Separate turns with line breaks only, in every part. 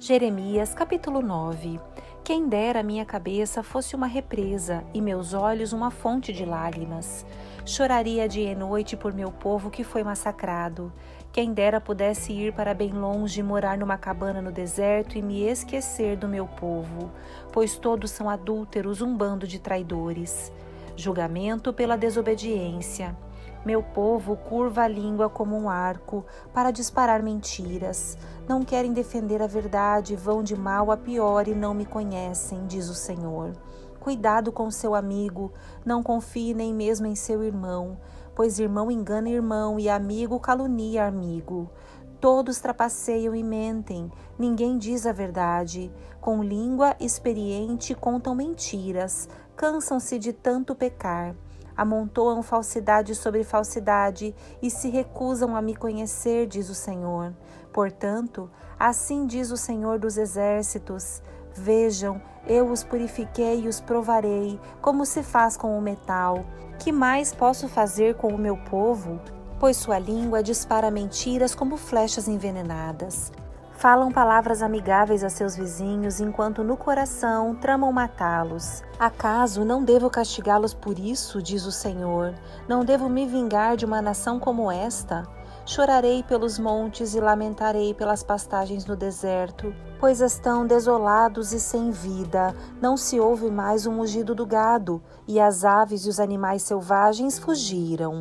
Jeremias capítulo 9. Quem dera minha cabeça fosse uma represa e meus olhos uma fonte de lágrimas. Choraria dia e noite por meu povo que foi massacrado. Quem dera pudesse ir para bem longe, morar numa cabana no deserto e me esquecer do meu povo, pois todos são adúlteros, um bando de traidores. Julgamento pela desobediência. Meu povo curva a língua como um arco para disparar mentiras. Não querem defender a verdade, vão de mal a pior e não me conhecem, diz o Senhor. Cuidado com seu amigo, não confie nem mesmo em seu irmão, pois irmão engana irmão e amigo calunia amigo. Todos trapaceiam e mentem, ninguém diz a verdade. Com língua experiente contam mentiras, cansam-se de tanto pecar. Amontoam falsidade sobre falsidade e se recusam a me conhecer, diz o Senhor. Portanto, assim diz o Senhor dos Exércitos: vejam, eu os purifiquei e os provarei, como se faz com o metal. Que mais posso fazer com o meu povo? Pois sua língua dispara mentiras como flechas envenenadas. Falam palavras amigáveis a seus vizinhos, enquanto no coração tramam matá-los. Acaso não devo castigá-los por isso, diz o Senhor? Não devo me vingar de uma nação como esta? Chorarei pelos montes e lamentarei pelas pastagens no deserto, pois estão desolados e sem vida. Não se ouve mais o mugido do gado, e as aves e os animais selvagens fugiram.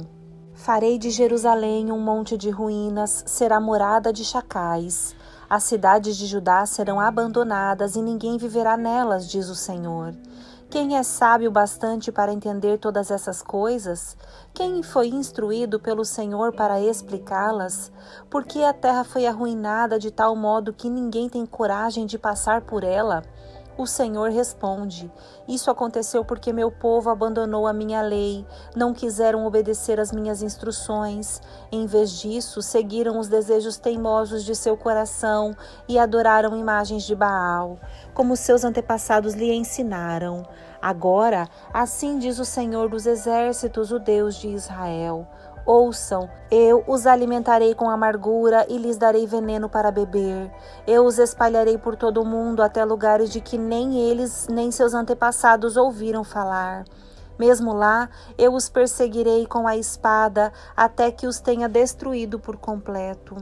Farei de Jerusalém um monte de ruínas, será morada de chacais. As cidades de Judá serão abandonadas e ninguém viverá nelas, diz o Senhor. Quem é sábio bastante para entender todas essas coisas? Quem foi instruído pelo Senhor para explicá-las? Por que a terra foi arruinada de tal modo que ninguém tem coragem de passar por ela? O Senhor responde: isso aconteceu porque meu povo abandonou a minha lei, não quiseram obedecer às minhas instruções. Em vez disso, seguiram os desejos teimosos de seu coração e adoraram imagens de Baal, como seus antepassados lhe ensinaram. Agora, assim diz o Senhor dos Exércitos, o Deus de Israel: ouçam, eu os alimentarei com amargura e lhes darei veneno para beber. Eu os espalharei por todo o mundo até lugares de que nem eles nem seus antepassados ouviram falar. Mesmo lá, eu os perseguirei com a espada até que os tenha destruído por completo.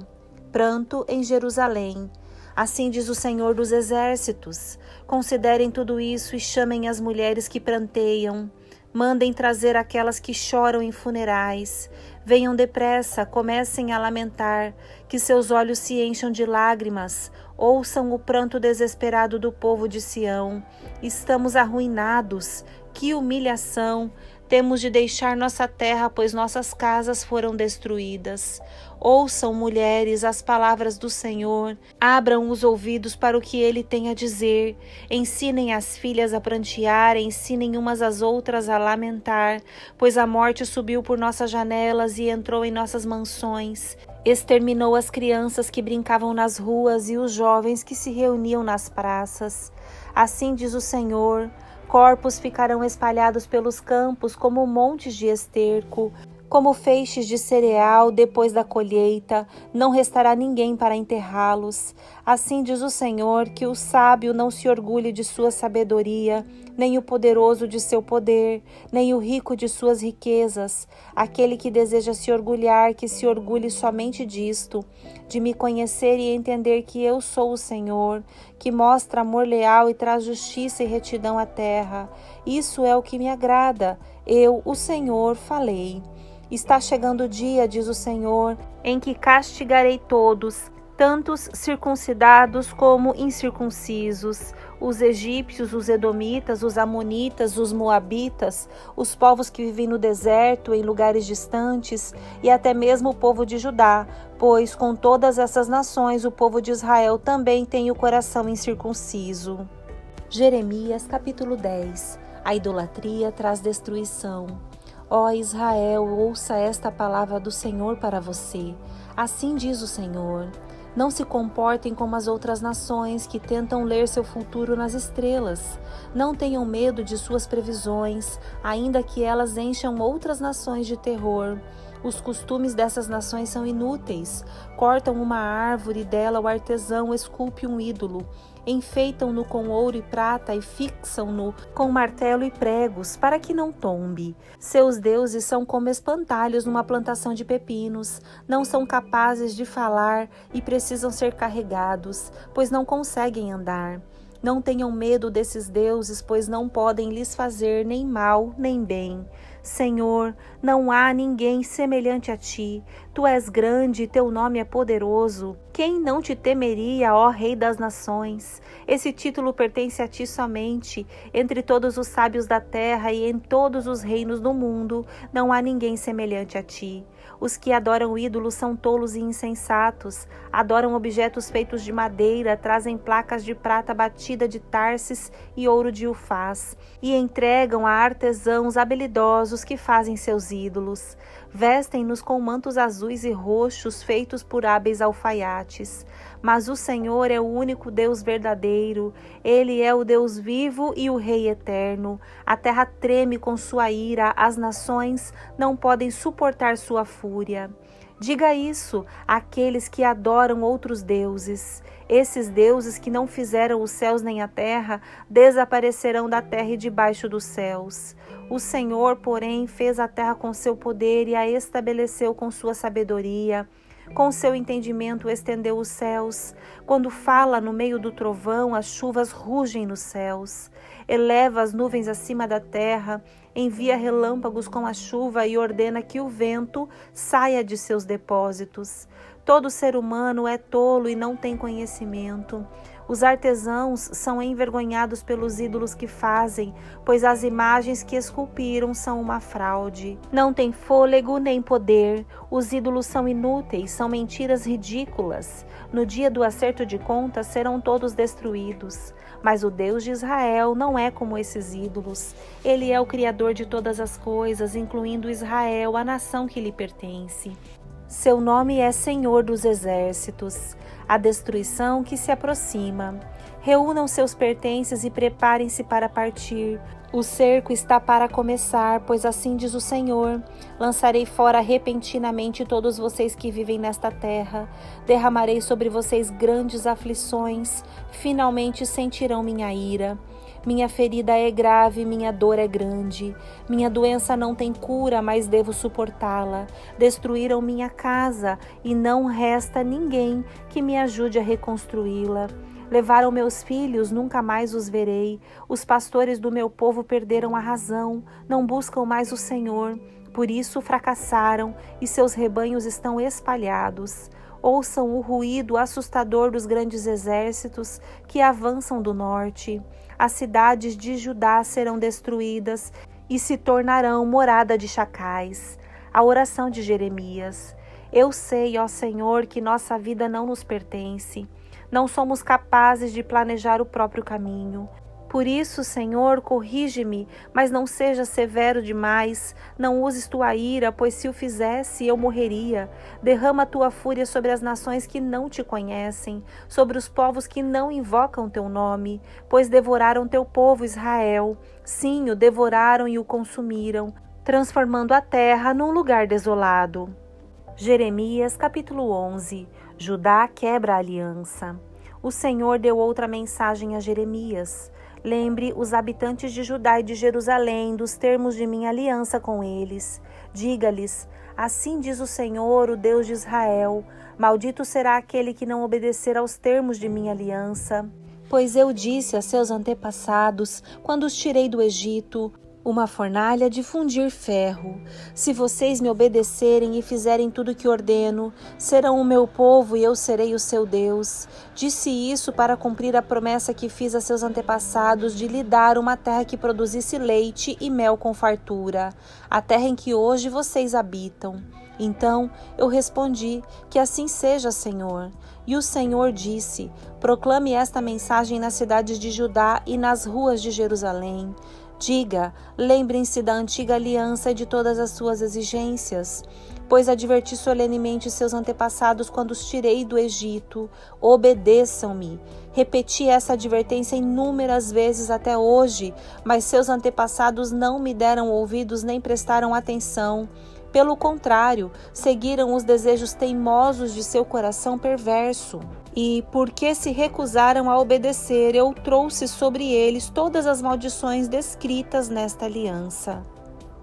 Pranto em Jerusalém. Assim diz o Senhor dos Exércitos: considerem tudo isso e chamem as mulheres que pranteiam. Mandem trazer aquelas que choram em funerais. Venham depressa, comecem a lamentar, que seus olhos se encham de lágrimas. Ouçam o pranto desesperado do povo de Sião. Estamos arruinados, que humilhação! Temos de deixar nossa terra, pois nossas casas foram destruídas. Ouçam, mulheres, as palavras do Senhor. Abram os ouvidos para o que Ele tem a dizer. Ensinem as filhas a prantear, ensinem umas às outras a lamentar, pois a morte subiu por nossas janelas e entrou em nossas mansões. Exterminou as crianças que brincavam nas ruas e os jovens que se reuniam nas praças. Assim diz o Senhor: corpos ficarão espalhados pelos campos como montes de esterco, como feixes de cereal depois da colheita, não restará ninguém para enterrá-los. Assim diz o Senhor, que o sábio não se orgulhe de sua sabedoria, nem o poderoso de seu poder, nem o rico de suas riquezas. Aquele que deseja se orgulhar, que se orgulhe somente disto, de me conhecer e entender que eu sou o Senhor, que mostra amor leal e traz justiça e retidão à terra. Isso é o que me agrada. Eu, o Senhor, falei. Está chegando o dia, diz o Senhor, em que castigarei todos, tantos circuncidados como incircuncisos, os egípcios, os edomitas, os amonitas, os moabitas, os povos que vivem no deserto, em lugares distantes, e até mesmo o povo de Judá, pois com todas essas nações o povo de Israel também tem o coração incircunciso. Jeremias capítulo 10. A idolatria traz destruição. Ó Israel, ouça esta palavra do Senhor para você. Assim diz o Senhor: Não se comportem como as outras nações que tentam ler seu futuro nas estrelas. Não tenham medo de suas previsões, ainda que elas encham outras nações de terror. Os costumes dessas nações são inúteis. Cortam uma árvore e dela o artesão esculpe um ídolo. Enfeitam-no com ouro e prata e fixam-no com martelo e pregos, para que não tombe. Seus deuses são como espantalhos numa plantação de pepinos. Não são capazes de falar e precisam ser carregados, pois não conseguem andar. Não tenham medo desses deuses, pois não podem lhes fazer nem mal nem bem. Senhor, não há ninguém semelhante a ti. Tu és grande e teu nome é poderoso. Quem não te temeria, ó Rei das Nações? Esse título pertence a ti somente. Entre todos os sábios da terra e em todos os reinos do mundo, não há ninguém semelhante a ti. Os que adoram ídolos são tolos e insensatos. Adoram objetos feitos de madeira, trazem placas de prata batida de Társis e ouro de Ufaz, e entregam a artesãos habilidosos que fazem seus ídolos. Vestem-nos com mantos azuis e roxos feitos por hábeis alfaiates. Mas o Senhor é o único Deus verdadeiro. Ele é o Deus vivo e o Rei eterno. A terra treme com sua ira, as nações não podem suportar sua fúria. Diga isso àqueles que adoram outros deuses. Esses deuses que não fizeram os céus nem a terra, desaparecerão da terra e debaixo dos céus. O Senhor, porém, fez a terra com seu poder e a estabeleceu com sua sabedoria. Com seu entendimento estendeu os céus. Quando fala no meio do trovão, as chuvas rugem nos céus. Eleva as nuvens acima da terra, envia relâmpagos com a chuva e ordena que o vento saia de seus depósitos. Todo ser humano é tolo e não tem conhecimento. Os artesãos são envergonhados pelos ídolos que fazem, pois as imagens que esculpiram são uma fraude. Não tem fôlego nem poder. Os ídolos são inúteis, são mentiras ridículas. No dia do acerto de contas serão todos destruídos. Mas o Deus de Israel não é como esses ídolos. Ele é o Criador de todas as coisas, incluindo Israel, a nação que lhe pertence. Seu nome é Senhor dos Exércitos. A destruição que se aproxima. Reúnam seus pertences e preparem-se para partir. O cerco está para começar, pois assim diz o Senhor: lançarei fora repentinamente todos vocês que vivem nesta terra. Derramarei sobre vocês grandes aflições. Finalmente sentirão minha ira. Minha ferida é grave, minha dor é grande. Minha doença não tem cura, mas devo suportá-la. Destruíram minha casa e não resta ninguém que me ajude a reconstruí-la. Levaram meus filhos, nunca mais os verei. Os pastores do meu povo perderam a razão, não buscam mais o Senhor. Por isso fracassaram e seus rebanhos estão espalhados. Ouçam o ruído assustador dos grandes exércitos que avançam do norte. As cidades de Judá serão destruídas e se tornarão morada de chacais. A oração de Jeremias. Eu sei, ó Senhor, que nossa vida não nos pertence. Não somos capazes de planejar o próprio caminho. Por isso, Senhor, corrige-me, mas não seja severo demais. Não uses tua ira, pois se o fizesse, eu morreria. Derrama tua fúria sobre as nações que não te conhecem, sobre os povos que não invocam teu nome, pois devoraram teu povo Israel. Sim, o devoraram e o consumiram, transformando a terra num lugar desolado. Jeremias, capítulo 11. Judá quebra a aliança. O Senhor deu outra mensagem a Jeremias. Lembre os habitantes de Judá e de Jerusalém dos termos de minha aliança com eles. Diga-lhes: assim diz o Senhor, o Deus de Israel: maldito será aquele que não obedecer aos termos de minha aliança. Pois eu disse a seus antepassados, quando os tirei do Egito, uma fornalha de fundir ferro. Se vocês me obedecerem e fizerem tudo o que ordeno, serão o meu povo e eu serei o seu Deus. Disse isso para cumprir a promessa que fiz a seus antepassados de lhe dar uma terra que produzisse leite e mel com fartura, a terra em que hoje vocês habitam. Então eu respondi: que assim seja, Senhor. E o Senhor disse: proclame esta mensagem nas cidades de Judá e nas ruas de Jerusalém. Diga, lembrem-se da antiga aliança e de todas as suas exigências, pois adverti solenemente seus antepassados quando os tirei do Egito. Obedeçam-me. Repeti essa advertência inúmeras vezes até hoje, mas seus antepassados não me deram ouvidos nem prestaram atenção. Pelo contrário, seguiram os desejos teimosos de seu coração perverso. E, porque se recusaram a obedecer, eu trouxe sobre eles todas as maldições descritas nesta aliança.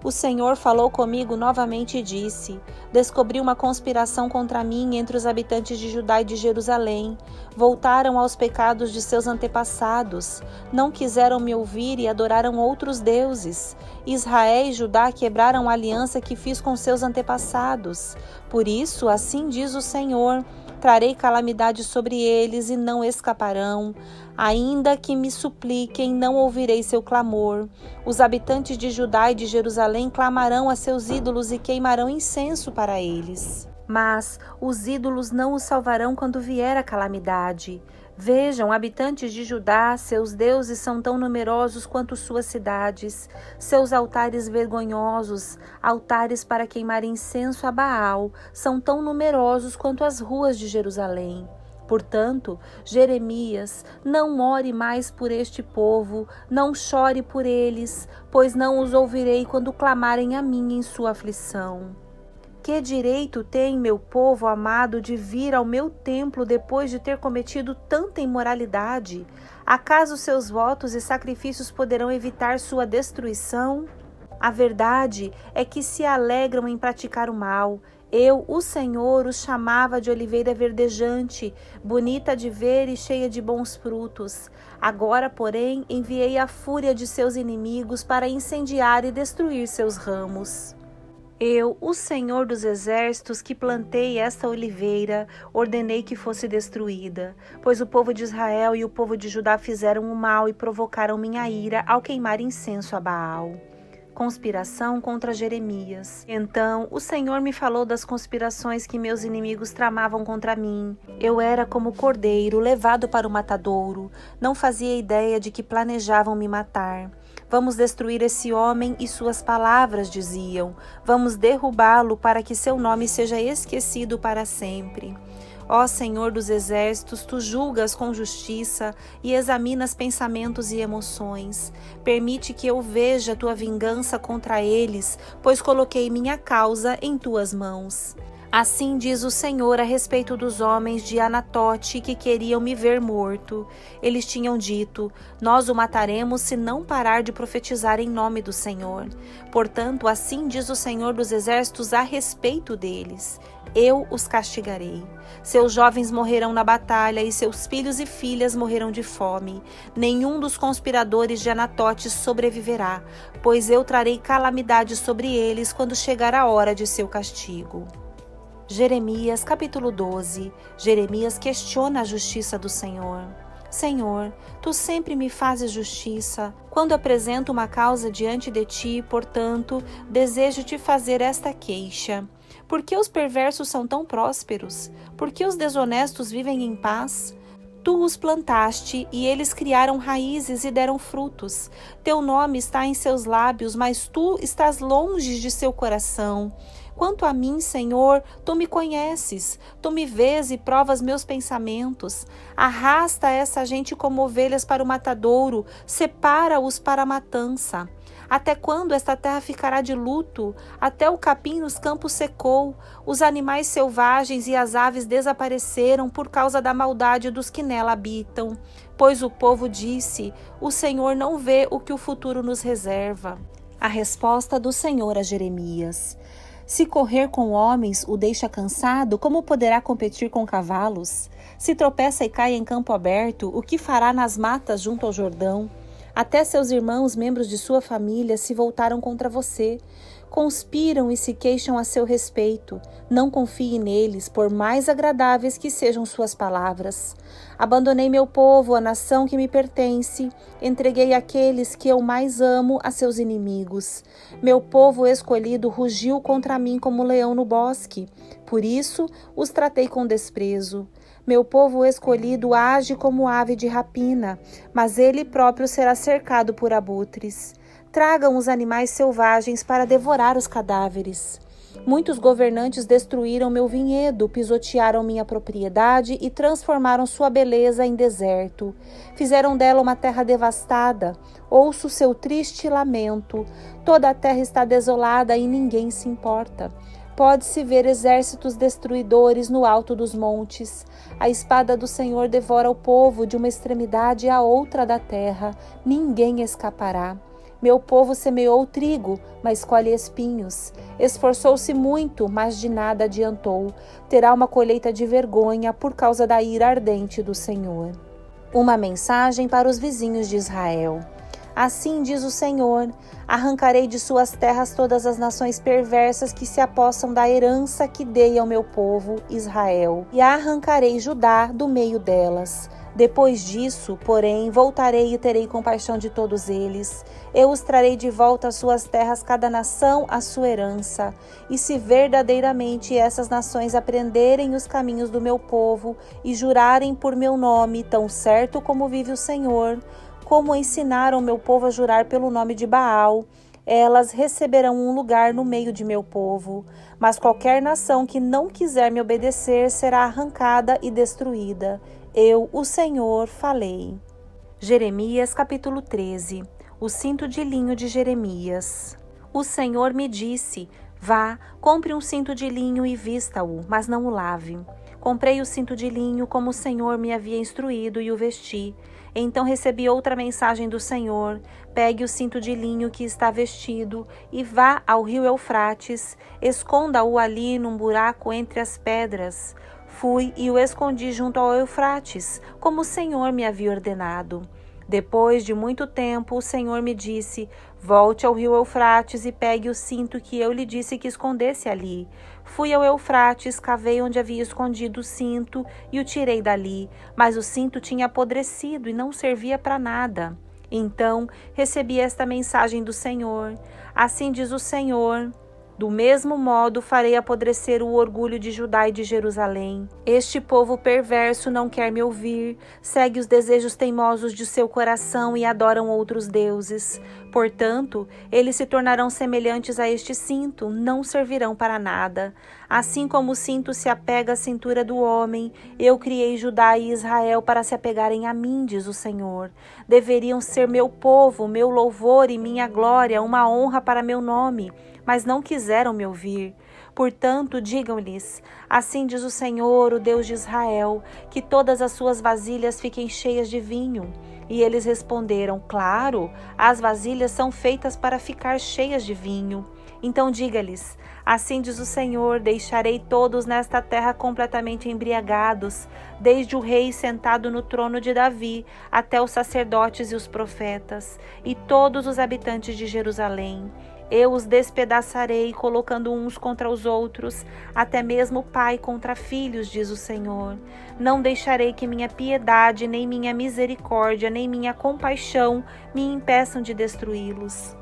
O Senhor falou comigo novamente e disse: descobri uma conspiração contra mim entre os habitantes de Judá e de Jerusalém. Voltaram aos pecados de seus antepassados. Não quiseram me ouvir e adoraram outros deuses. Israel e Judá quebraram a aliança que fiz com seus antepassados. Por isso, assim diz o Senhor: trarei calamidade sobre eles e não escaparão. Ainda que me supliquem, não ouvirei seu clamor. Os habitantes de Judá e de Jerusalém clamarão a seus ídolos e queimarão incenso para eles. Mas os ídolos não os salvarão quando vier a calamidade. Vejam, habitantes de Judá, seus deuses são tão numerosos quanto suas cidades. Seus altares vergonhosos, altares para queimar incenso a Baal, são tão numerosos quanto as ruas de Jerusalém. Portanto, Jeremias, não ore mais por este povo, não chore por eles, pois não os ouvirei quando clamarem a mim em sua aflição. Que direito tem meu povo amado de vir ao meu templo depois de ter cometido tanta imoralidade? Acaso seus votos e sacrifícios poderão evitar sua destruição? A verdade é que se alegram em praticar o mal. Eu, o Senhor, os chamava de oliveira verdejante, bonita de ver e cheia de bons frutos. Agora, porém, enviei a fúria de seus inimigos para incendiar e destruir seus ramos. Eu, o Senhor dos exércitos, que plantei esta oliveira, ordenei que fosse destruída, pois o povo de Israel e o povo de Judá fizeram o mal e provocaram minha ira ao queimar incenso a Baal. Conspiração contra Jeremias. Então o Senhor me falou das conspirações que meus inimigos tramavam contra mim. Eu era como cordeiro levado para o matadouro. Não fazia ideia de que planejavam me matar. Vamos destruir esse homem e suas palavras, diziam. Vamos derrubá-lo para que seu nome seja esquecido para sempre. Ó Senhor dos exércitos, tu julgas com justiça e examinas pensamentos e emoções. Permite que eu veja tua vingança contra eles, pois coloquei minha causa em tuas mãos. Assim diz o Senhor a respeito dos homens de Anatote que queriam me ver morto. Eles tinham dito: nós o mataremos se não parar de profetizar em nome do Senhor. Portanto, assim diz o Senhor dos exércitos a respeito deles: eu os castigarei. Seus jovens morrerão na batalha e seus filhos e filhas morrerão de fome. Nenhum dos conspiradores de Anatote sobreviverá, pois eu trarei calamidade sobre eles quando chegar a hora de seu castigo. Jeremias capítulo 12. Jeremias questiona a justiça do Senhor. Senhor, tu sempre me fazes justiça. Quando apresento uma causa diante de ti, portanto, desejo te fazer esta queixa. Por que os perversos são tão prósperos? Por que os desonestos vivem em paz? Tu os plantaste e eles criaram raízes e deram frutos. Teu nome está em seus lábios, mas tu estás longe de seu coração. Quanto a mim, Senhor, tu me conheces, tu me vês e provas meus pensamentos. Arrasta essa gente como ovelhas para o matadouro, separa-os para a matança. Até quando esta terra ficará de luto? Até o capim nos campos secou, os animais selvagens e as aves desapareceram por causa da maldade dos que nela habitam. Pois o povo disse: o Senhor não vê o que o futuro nos reserva. A resposta do Senhor a Jeremias: se correr com homens o deixa cansado, como poderá competir com cavalos? Se tropeça e cai em campo aberto, o que fará nas matas junto ao Jordão? Até seus irmãos, membros de sua família, se voltaram contra você. Conspiram e se queixam a seu respeito. Não confie neles, por mais agradáveis que sejam suas palavras. Abandonei meu povo, a nação que me pertence. Entreguei aqueles que eu mais amo a seus inimigos. Meu povo escolhido rugiu contra mim como leão no bosque. Por isso, os tratei com desprezo. Meu povo escolhido age como ave de rapina, mas ele próprio será cercado por abutres. tragam os animais selvagens para devorar os cadáveres. Muitos governantes destruíram meu vinhedo, pisotearam minha propriedade e transformaram sua beleza em deserto. Fizeram dela uma terra devastada. Ouço seu triste lamento. Toda a terra está desolada e ninguém se importa. Pode-se ver exércitos destruidores no alto dos montes. A espada do Senhor devora o povo de uma extremidade à outra da terra. Ninguém escapará. Meu povo semeou trigo, mas colhe espinhos. Esforçou-se muito, mas de nada adiantou. Terá uma colheita de vergonha por causa da ira ardente do Senhor. Uma mensagem para os vizinhos de Israel. Assim diz o Senhor: arrancarei de suas terras todas as nações perversas que se apossam da herança que dei ao meu povo, Israel, e arrancarei Judá do meio delas. Depois disso, porém, voltarei e terei compaixão de todos eles. Eu os trarei de volta às suas terras, cada nação à sua herança. E se verdadeiramente essas nações aprenderem os caminhos do meu povo e jurarem por meu nome, tão certo como vive o Senhor, como ensinaram meu povo a jurar pelo nome de Baal, elas receberão um lugar no meio de meu povo. Mas qualquer nação que não quiser me obedecer será arrancada e destruída. Eu, o Senhor, falei. Jeremias capítulo 13. O cinto de linho de Jeremias. O Senhor me disse: vá, compre um cinto de linho e vista-o, mas não o lave. Comprei o cinto de linho como o Senhor me havia instruído e o vesti. Então recebi outra mensagem do Senhor: pegue o cinto de linho que está vestido e vá ao rio Eufrates, esconda-o ali num buraco entre as pedras. Fui e o escondi junto ao Eufrates, como o Senhor me havia ordenado. Depois de muito tempo, o Senhor me disse: volte ao rio Eufrates e pegue o cinto que eu lhe disse que escondesse ali. Fui ao Eufrates, cavei onde havia escondido o cinto e o tirei dali, mas o cinto tinha apodrecido e não servia para nada. Então recebi esta mensagem do Senhor: assim diz o Senhor: do mesmo modo farei apodrecer o orgulho de Judá e de Jerusalém. Este povo perverso não quer me ouvir, segue os desejos teimosos de seu coração e adoram outros deuses. Portanto, eles se tornarão semelhantes a este cinto, não servirão para nada. Assim como o cinto se apega à cintura do homem, eu criei Judá e Israel para se apegarem a mim, diz o Senhor. Deveriam ser meu povo, meu louvor e minha glória, uma honra para meu nome, mas não quiseram me ouvir. Portanto, digam-lhes: assim diz o Senhor, o Deus de Israel, que todas as suas vasilhas fiquem cheias de vinho. E eles responderam: claro, as vasilhas são feitas para ficar cheias de vinho. Então diga-lhes: assim diz o Senhor, deixarei todos nesta terra completamente embriagados, desde o rei sentado no trono de Davi, até os sacerdotes e os profetas, e todos os habitantes de Jerusalém. Eu os despedaçarei, colocando uns contra os outros, até mesmo pai contra filhos, diz o Senhor. Não deixarei que minha piedade, nem minha misericórdia, nem minha compaixão me impeçam de destruí-los.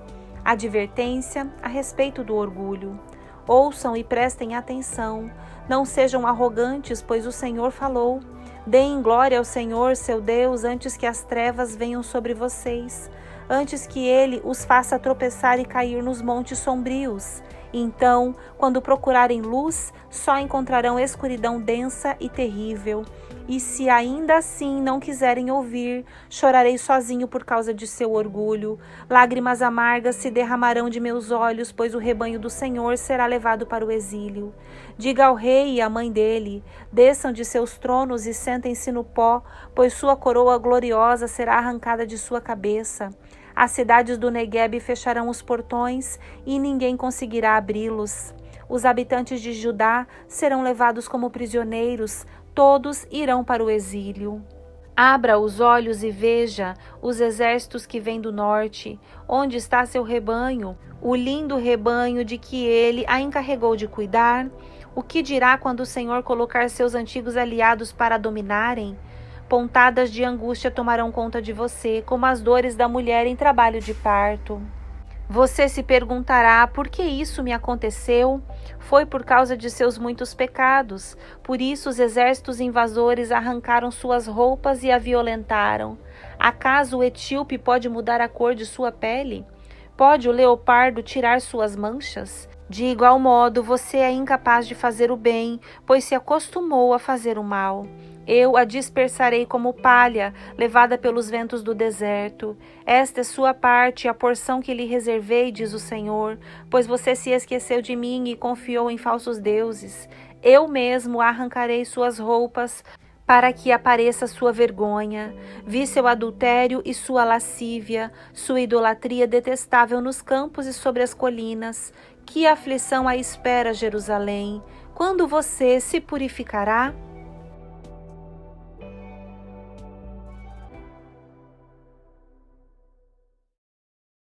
Advertência a respeito do orgulho. Ouçam e prestem atenção. Não sejam arrogantes, pois o Senhor falou. Deem glória ao Senhor, seu Deus, antes que as trevas venham sobre vocês, antes que ele os faça tropeçar e cair nos montes sombrios. Então, quando procurarem luz, só encontrarão escuridão densa e terrível. E se ainda assim não quiserem ouvir, chorarei sozinho por causa de seu orgulho. Lágrimas amargas se derramarão de meus olhos, pois o rebanho do Senhor será levado para o exílio. Diga ao rei e à mãe dele: desçam de seus tronos e sentem-se no pó, pois sua coroa gloriosa será arrancada de sua cabeça. As cidades do Neguebe fecharão os portões e ninguém conseguirá abri-los. Os habitantes de Judá serão levados como prisioneiros, todos irão para o exílio. Abra os olhos e veja os exércitos que vêm do norte. Onde está seu rebanho? O lindo rebanho de que ele a encarregou de cuidar? O que dirá quando o Senhor colocar seus antigos aliados para a dominarem? Pontadas de angústia tomarão conta de você, como as dores da mulher em trabalho de parto. Você se perguntará: por que isso me aconteceu? Foi por causa de seus muitos pecados. Por isso os exércitos invasores arrancaram suas roupas e a violentaram. Acaso o etíope pode mudar a cor de sua pele? Pode o leopardo tirar suas manchas? De igual modo, você é incapaz de fazer o bem, pois se acostumou a fazer o mal. Eu a dispersarei como palha, levada pelos ventos do deserto. Esta é sua parte, a porção que lhe reservei, diz o Senhor, pois você se esqueceu de mim e confiou em falsos deuses. Eu mesmo arrancarei suas roupas, para que apareça sua vergonha. Vi seu adultério e sua lascívia, sua idolatria detestável nos campos e sobre as colinas. Que aflição a espera, Jerusalém! Quando você se purificará?